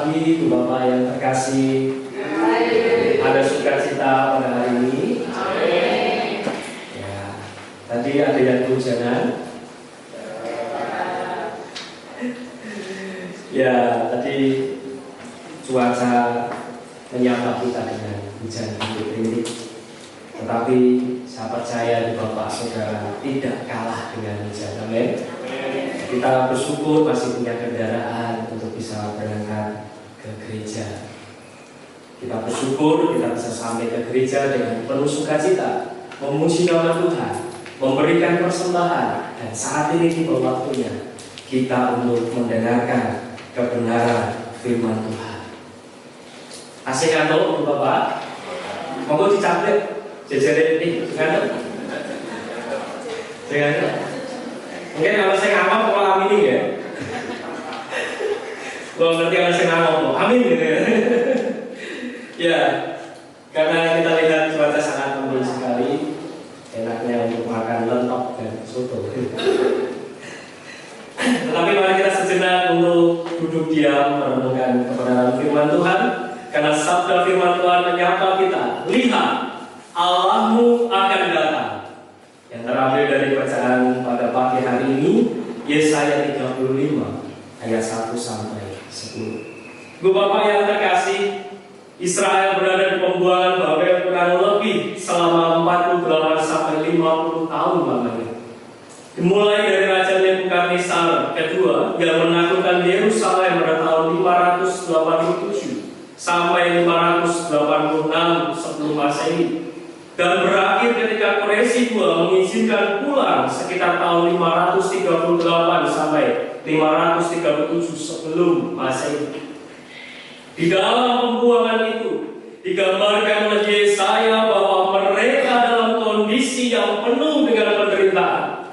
pagi, Bapak yang terkasih. Ada sukacita pada hari ini. Ya, tadi ada yang kehujanan. Ya, tadi cuaca menyapa kita dengan hujan rintik-rintik. Tetapi saya percaya di Bapak Saudara tidak kalah dengan hujan. Amin. Kita bersyukur masih punya kendaraan untuk bisa berangkat ke gereja. Kita bersyukur kita bisa sampai ke gereja dengan penuh sukacita, memuji nama Tuhan, memberikan persembahan, dan saat ini tiba waktunya kita untuk mendengarkan kebenaran firman Tuhan. Asik kan untuk Bapak? Monggo dicaplik, jejerin ini, jangan. Mungkin kalau saya ngomong, kalau amin ya. Kalau ngerti kalau saya ngomong, amin gitu ya. Ya, karena kita lihat cuaca sangat mendung sekali, enaknya untuk makan lentok dan soto. Tetapi mari kita sejenak untuk duduk diam merenungkan kebenaran firman Tuhan, karena sabda firman Tuhan menyapa kita. Lihat, Allahmu akan datang. Yang terambil dari bacaan pada pagi hari ini, Yesaya 35 ayat 1 sampai 10. Bapak yang terkasih, Israel berada di pembuangan Babel kurang lebih selama 48 sampai 50 tahun lamanya. Dimulai dari Raja Nebukadnezar kedua yang menaklukkan Yerusalem pada tahun 587 sampai 586 sebelum Masehi. Dan berakhir ketika Quraisy II mengizinkan pulang sekitar tahun 538 sampai 537 sebelum Masehi. Di dalam pembuangan itu digambarkan oleh Yesaya bahwa mereka dalam kondisi yang penuh dengan penderitaan,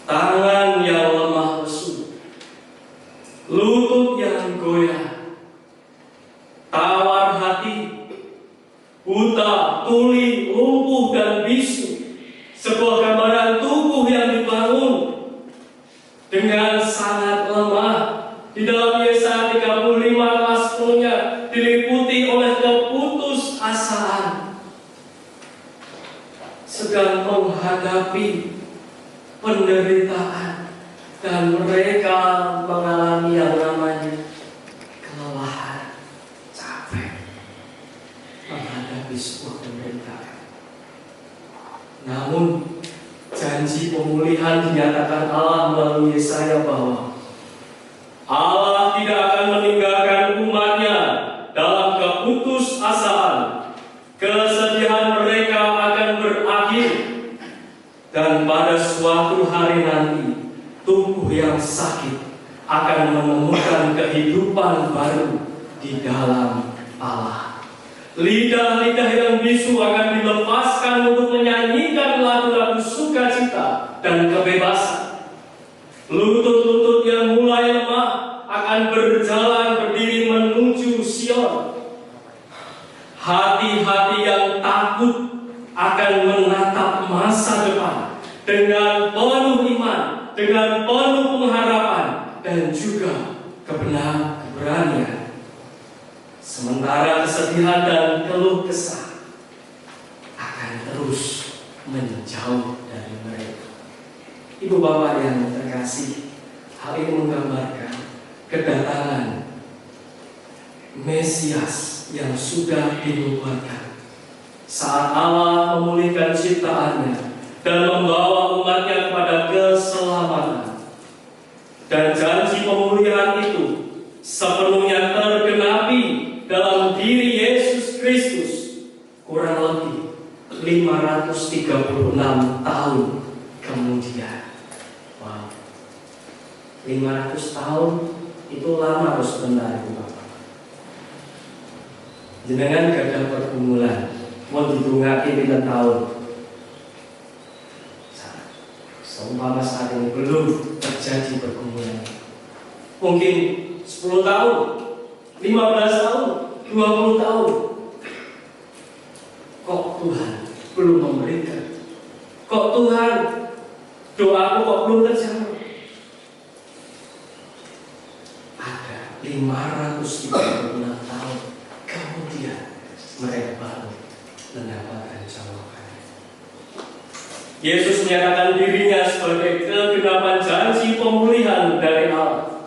tangan yang lemah lesu, lutut yang goyah, tawar hati, buta, tuli, lumpuh dan bisu. Sebuah gambaran tubuh yang dibangun dengan sangat lemah. Di dalam Yesaya 35 ayat 10-nya diliputi oleh keputusasaan, sedang menghadapi penderitaan, dan mereka mengalami yang namanya kelelahan, capek menghadapi sebuah penderitaan. Namun janji pemulihan dinyatakan Allah melalui Yesaya bahwa Allah tidak akan meninggalkan umatnya dalam keputusasaan. Kesedihan mereka akan berakhir, dan pada suatu hari nanti tubuh yang sakit akan menemukan kehidupan baru di dalam Allah. Lidah-lidah yang bisu akan dilepaskan untuk menyanyikan lagu-lagu sukacita dan kebebasan. Lutut-lutut yang mulai lemah akan berjalan berdiri menuju Sion. Hati-hati yang takut akan menatap masa depan dengan penuh iman, dengan penuh pengharapan, dan juga keberanian. Sementara kesedihan dan keluh kesah akan terus menjauh dari mereka. Ibu bapak yang terkasih, hal ini menggambarkan kedatangan Mesias yang sudah dinubuatkan saat Allah memulihkan ciptaannya dan membawa umatnya kepada keselamatan. Dan janji pemulihan itu sepenuhnya tergenapi dalam diri Yesus Kristus kurang lebih 536 tahun kemudian. Wow, 500 tahun itu lama atau sebentar itu Bapak? Jenengan gagal pergumulan, mau didungaki pinten tahun. Seumpama saat ini belum terjadi pergumulan, mungkin 10 tahun, 15 tahun, 20 tahun. Kok Tuhan belum memberikan? Kok Tuhan doaku kok belum terjawab? Ada 536 tahun kemudian mereka baru mendapatkan jawaban. Yesus menyatakan dirinya sebagai kegenapan janji pemulihan dari Allah.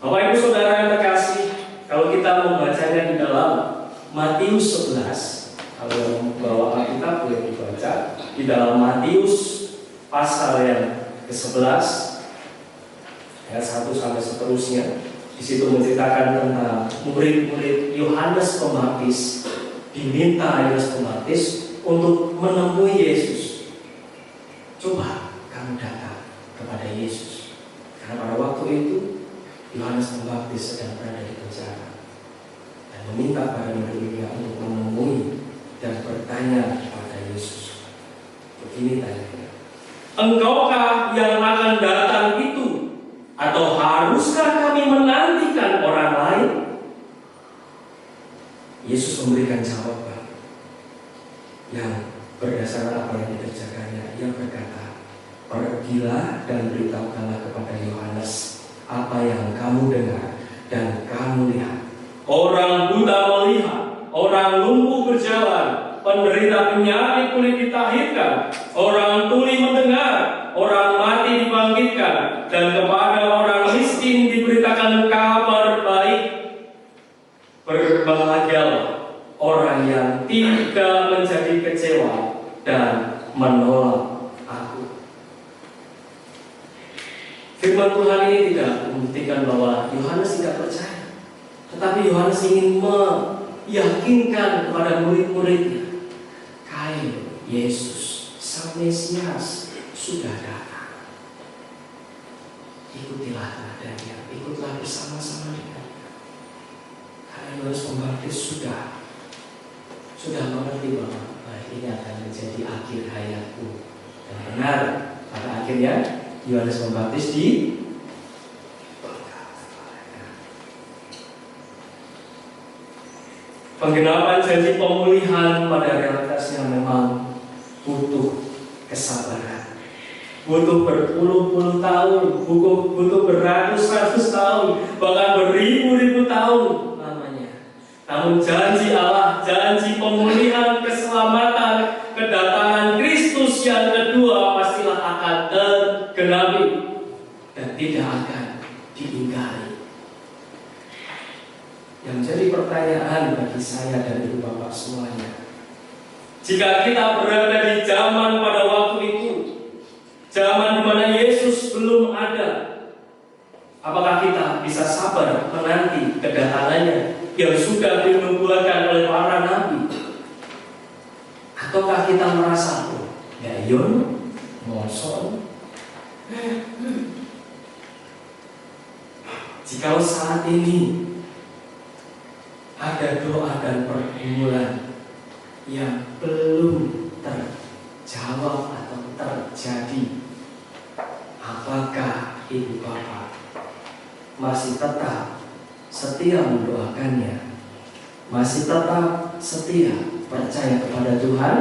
Bapak Ibu Saudara yang terkasih, kalau kita membacanya di dalam Matius 11, kalau yang membawa Alkitab boleh dibaca di dalam Matius pasal yang ke-11 ayat 1 sampai seterusnya. Di situ menceritakan tentang murid-murid Yohanes Pembaptis, diminta Yohanes Pembaptis untuk menemui Yesus. Coba kamu datang kepada Yesus, karena pada waktu itu Yohanes Pembaptis sedang berada di penjara, dan meminta pada murid-muridnya untuk menemui dan bertanya kepada Yesus. Begini tanya, engkaukah yang akan datang itu, atau haruskah kami menantikan orang lain? Yesus memberikan jawaban yang berdasarkan apa yang dikerjakannya. Ia berkata, pergilah dan beritahukanlah kepada Yohanes apa yang kamu dengar dan kamu lihat. Orang buta melihat, orang lumpuh berjalan, penderita penyakit kulit ditahirkan, orang tuli mendengar, orang mati dibangkitkan, dan kepada orang miskin diberitakan kabar baik. Berbahagialah orang yang tidak menjadi kecewa dan menolak aku. Firman Tuhan ini tidak membuktikan bahwa Yohanes tidak percaya, tetapi Yohanes ingin meyakinkan kepada murid-muridnya, kalau Yesus Sang Mesias sudah datang, ikutilah teladannya, ikutlah bersama-sama dengan dia. Karena Yohanes Pembaptis sudah mengerti bahwa ini akan menjadi akhir hayatku, dan benar pada akhirnya Yohanes Pembaptis di penggenapan janji pemulihan pada realitasnya memang butuh kesabaran, butuh berpuluh-puluh tahun, butuh beratus-ratus tahun, bahkan beribu-ribu tahun lamanya. Namun janji Allah, janji pemulihan, keselamatan, kedatangan Kristus yang kedua pastilah akan tergenapi dan tidak akan diingkari. Yang jadi pertanyaan bagi saya dan ibu bapak semuanya, jika kita berada di zaman pada waktu itu, zaman di mana Yesus belum ada, apakah kita bisa sabar menanti kedatangannya yang sudah dinubuatkan oleh para nabi? Ataukah kita merasa, ya yon, mosok? Jika saat ini ada doa dan pergumulan yang belum terjawab atau terjadi, apakah ibu bapak masih tetap setia mendoakannya, masih tetap setia percaya kepada Tuhan?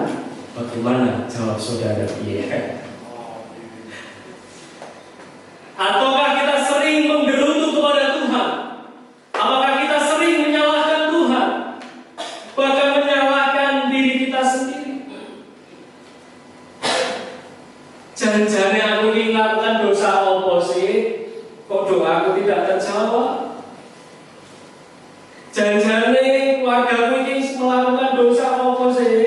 Bagaimana jawab saudara? Iya. Ataukah kita sering menggerutu kepada Tuhan? Apakah kita sering menyalahkan Tuhan, bahkan menyalahkan diri kita sendiri? Jangan-jangan aku ingin melakukan dosa apa sih, kok doaku tidak terjawab? Jangan-jangan keluargaku ini melakukan dosa apa sih?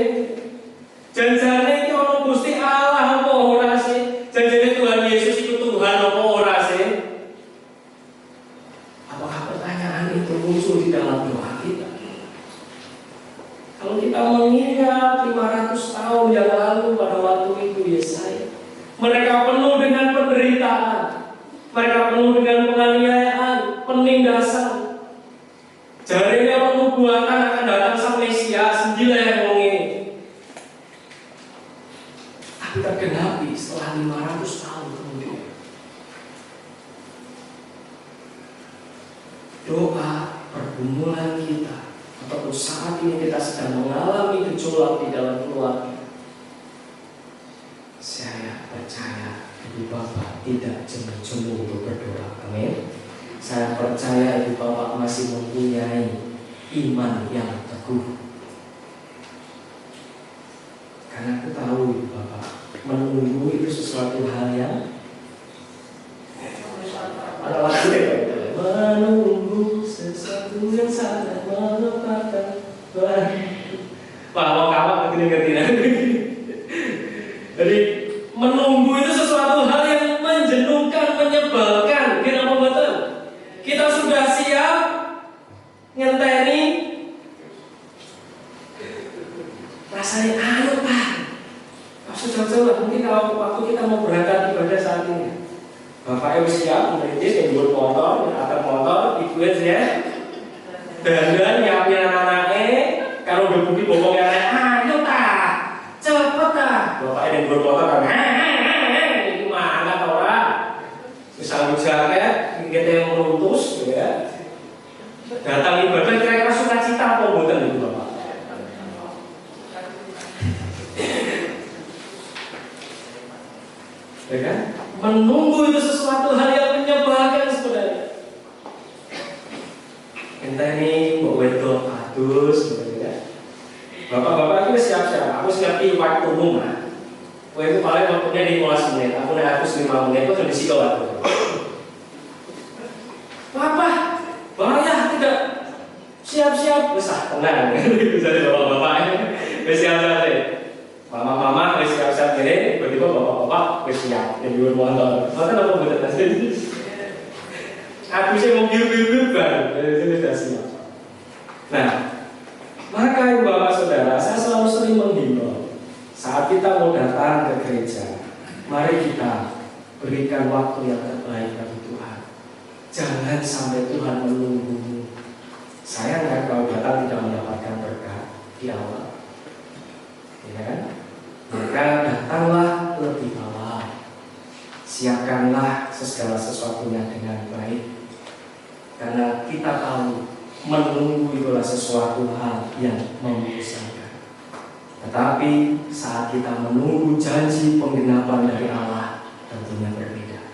Jangan-jangan ini orang Gusti Allah apa ora sih? Jangan-jangan Tuhan Yesus itu Tuhan apa ora sih? Apakah pertanyaan itu muncul di dalam doa kita? Kalau kita mengingat 500 tahun yang lalu pada waktu itu Yesaya, mereka penuh dengan penderitaan, mereka penuh dengan penganiayaan, penindasan. Jarinya penubuatan akan datang Sang Mesias, gila yang ngomong ini. Tapi tergenapi setelah 500 tahun kemudian. Doa pergumulan kita, ataupun saat ini kita sedang mengalami gejolak di dalam keluarga, saya percaya ibu bapak tidak jemu-jemu untuk berdoa. Amin. saya percaya Ibu Bapak masih mempunyai iman yang teguh. Karena aku tahu Ibu Bapak, menunggu itu sesuatu hal yang ada waktu ya, menunggu sesuatu yang sangat melepaskan. Wah, mau kawan begini. Jadi menunggu itu sesuatu hal yang menjenuhkan, menyebalkan. Kenapa betul? Kita sudah siap ngenteni, rasanya ayo Pak. Maksud jauh-jauh, mungkin kalau waktu kita mau berangkat ibadah saat ini, Bapak Ibu siap merintis yang buat motor, yang akan motor, ibu ya, dan nyiapin anak-anaknya. Kalau udah bukti bobong yang lain, ayo Pak, cepet Pak. Bapak yang buat motor kan, ini mana orang? Misalnya jaket, kita yang meruntus, ya. Datang ibadah kira-kira sukacita apa buatan itu Bapak? Ya kan? Menunggu itu sesuatu hal yang menyebalkan sebenarnya. Entah ini mau wedok adus, sebenarnya. Bapak-bapak itu siap-siap. Aku siap di waktu rumah. Itu paling waktunya di 15 menit. Aku naik harus 5 menit. Itu sudah disiko waktu. Bapak, bahaya tidak siap-siap. Besar, tenang. Bisa di bapak-bapak. Siap-siap deh. Mama-mama wis siap-siap gini, tiba-tiba bapak-bapak wis siap yang di motor. Maka apa betul tadi? Aku sih mau biru-biru kan, jadi sudah siap. Nah, maka ibu bapak saudara, saya selalu sering menghimbau saat kita mau datang ke gereja, mari kita berikan waktu yang terbaik bagi Tuhan. Jangan sampai Tuhan menunggu. Sayang kan kalau datang tidak mendapatkan berkat di awal. Ya kan? Maka datanglah lebih awal. Siapkanlah segala sesuatunya dengan baik. Karena kita tahu menunggu itulah sesuatu hal yang membosankan. Tetapi saat kita menunggu janji penggenapan dari Allah, tentunya berbeda.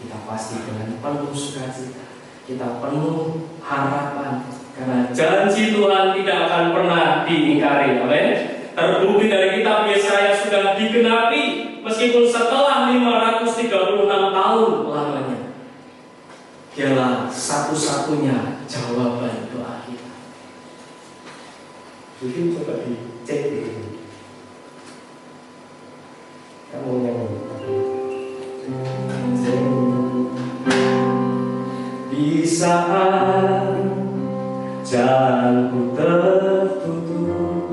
Kita pasti dengan penuh sukacita, kita penuh harapan. Karena janji Tuhan tidak akan pernah diingkari. Amin. Terbukti dari kitab Yesaya sudah digenapi meskipun setelah 536 tahun lamanya. Dialah satu-satunya jawaban doa kita. Jadi coba dicek dulu. Kamu yang di saat jalanku tertutup,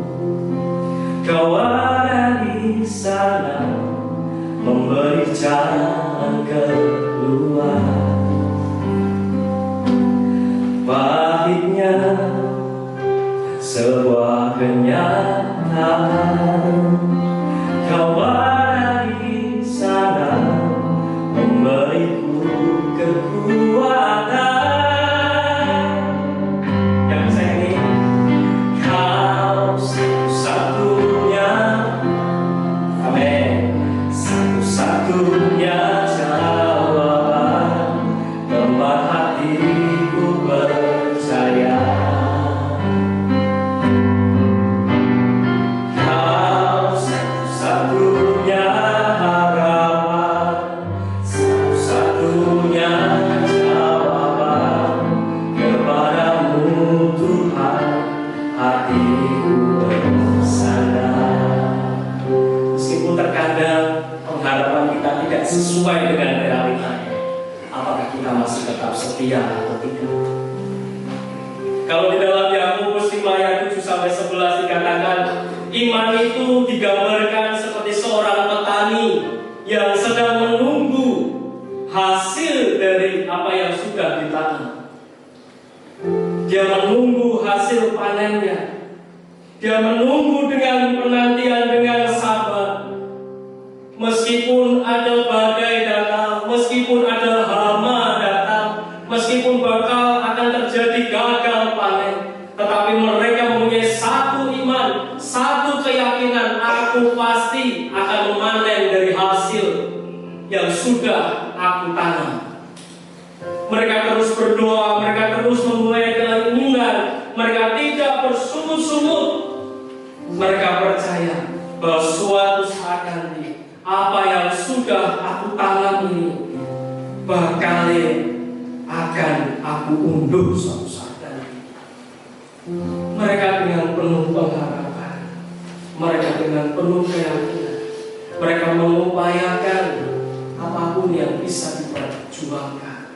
Kau ada di sana memberi jalan keluar. Pahitnya sebuah kenyataan, Kau ada di sana memberiku kekuatan. Sesuai dengan realitanya, apakah kita masih tetap setia atau tidak? Kalau di dalam Yakobus 5 ayat 7-11 dikatakan, iman itu digambarkan seperti seorang petani yang sedang menunggu hasil dari apa yang sudah ditanam. Dia menunggu hasil panennya. Dia menunggu dengan penantian, dengan sabar. Meskipun ada badai datang, meskipun ada hama datang, meskipun bakal akan terjadi gagal panen, tetapi mereka mempunyai satu iman, satu keyakinan, aku pasti akan memanen dari hasil yang sudah aku tanam. Mereka terus berdoa, mereka terus memulai keinginan, mereka tidak bersungut-sungut. Mereka percaya bahwa suatu saat nanti apa yang sudah aku tanam ini bakal akan aku unduh suatu saat nanti. Mereka dengan penuh pengharapan, mereka dengan penuh keyakinan, mereka mengupayakan apapun yang bisa diperjuangkan,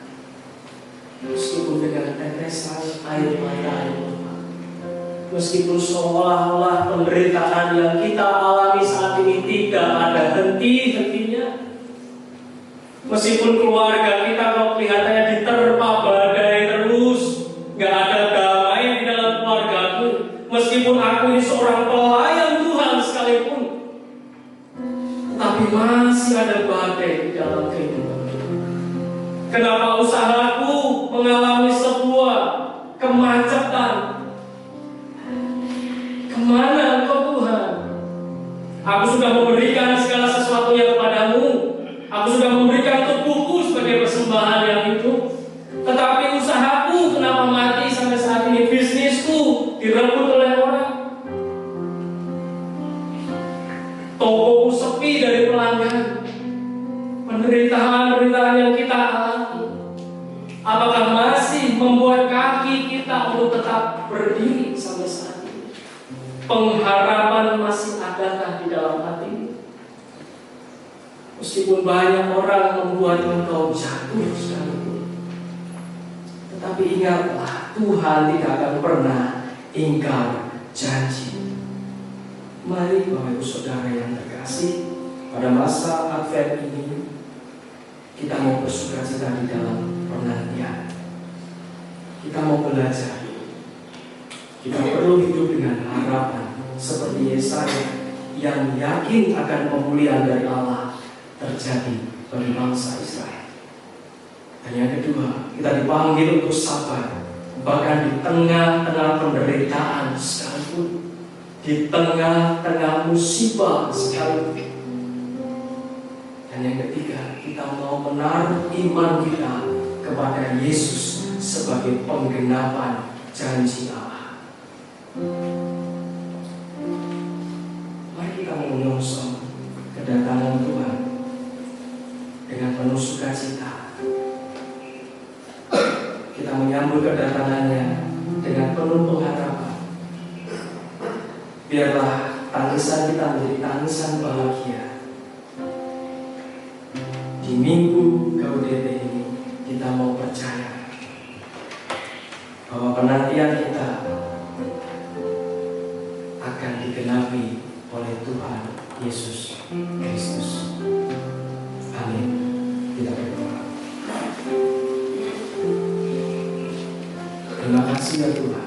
meskipun dengan tetesan air mata, meskipun seolah-olah penderitaan yang kita alami saat ini tidak ada henti-hentinya, meskipun keluarga kita kok kelihatannya diterpa badai terus, gak ada damai di dalam keluargaku, meskipun aku ini seorang pelayan Tuhan sekalipun, tapi masih ada badai di dalam kehidupan. Kenapa usahaku mengalami sebuah kemacetan? Kemana Engkau Tuhan? Aku sudah memberikan segala sesuatunya kepadamu. Aku sudah memberikan tubuhku sebagai persembahan yang itu. Tetapi usahaku kenapa mati sampai saat ini? Bisnisku direbut oleh orang. Tokoku sepi dari pelanggan. Penderitaan-penderitaan yang kita alami, apakah masih membuat kaki kita untuk tetap berdiri sampai saat ini? Pengharapan masih adakah di dalam hati? Meskipun banyak orang membuat engkau jatuh sekalipun, tetapi ingatlah, Tuhan tidak akan pernah ingkar janji. Mari Bapak Ibu Saudara yang terkasih, pada masa Advent ini kita mau bersukacita di dalam penantian. Kita mau belajar. Kita perlu hidup dengan harapan seperti Yesaya yang yakin akan pemulihan dari Allah terjadi bagi bangsa Israel. Dan yang kedua, kita dipanggil untuk sabar, bahkan di tengah-tengah penderitaan sekalipun, di tengah-tengah musibah sekalipun. Dan yang ketiga, kita mau menaruh iman kita kepada Yesus sebagai penggenapan janji Allah. Mari kita menyongsong kedatangan Tuhan dengan penuh sukacita. Kita menyambut kedatangannya dengan penuh pengharapan. Biarlah tangisan kita menjadi tangisan bahagia. Di Minggu Gaudete ini kita mau percaya bahwa penantian kita akan digenapi oleh Tuhan Yesus Kristus. Amin. Kita berdoa. Terima kasih ya Tuhan.